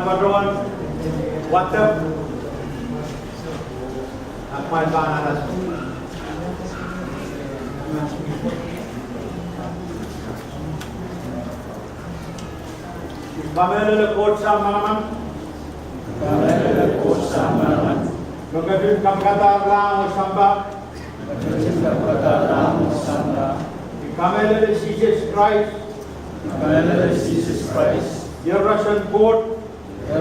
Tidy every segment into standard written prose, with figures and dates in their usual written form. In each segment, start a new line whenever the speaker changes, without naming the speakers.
Padron, water, at my bananas. Pamela Court Samaman, Lokatin Kamkata Ram Samba, Pamela Jesus Christ, your Russian court, the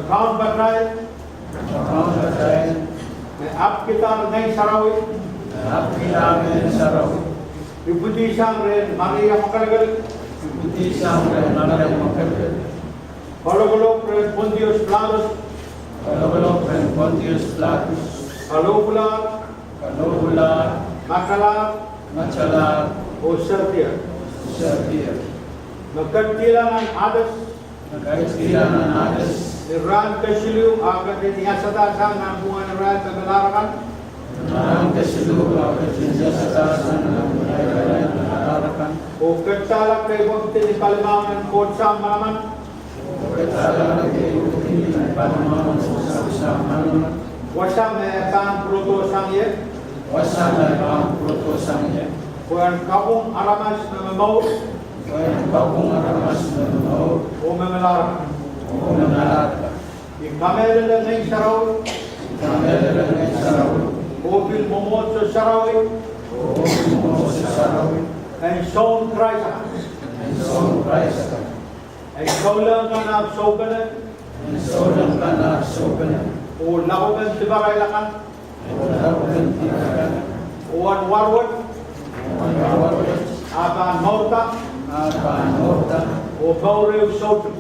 Count Batrai, the Apkitar Nay Sarawi, Deputy Sangre, Maria Makaragal, Hologolo, Pontius Pilatus, Alopular, Macalar, O Sertia, Makatilan and others, the Ran Kashilu, Akatin Yasada Sang, Nambuan Ran, the Belaraman, O Katala Kayvokti Palman and Court Samaman, Wasam Kan Proto Sangye, Kuan Kabung Aramas Memau, O Memelar, in Kamel Nay Sarau, O Bil Momoto Sarawi, and Son Christ, and Solan Kanab Sobene, O Lahoben Tibarailakan, O Warwood, Aban Morta, O Baureu Sotu.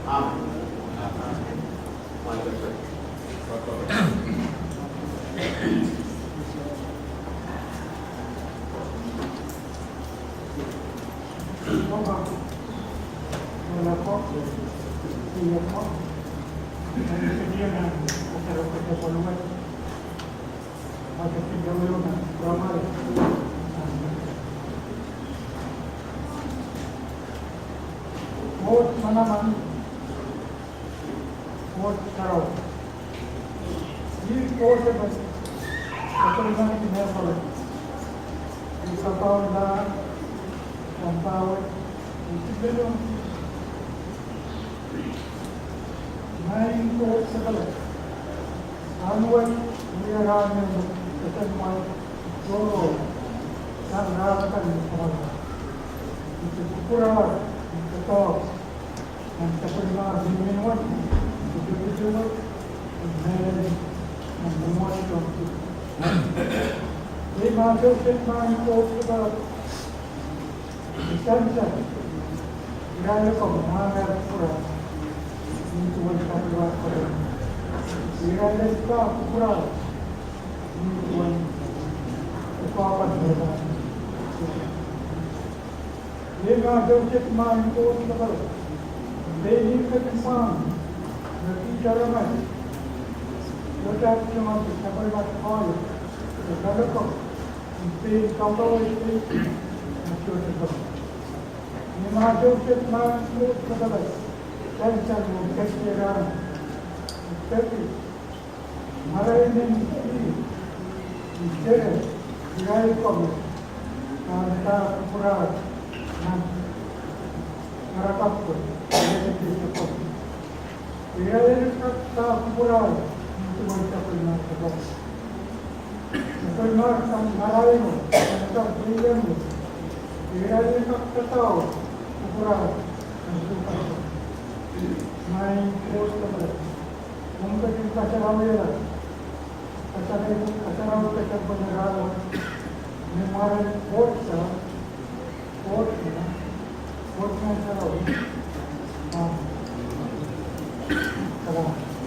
Amen.
Terima kasih.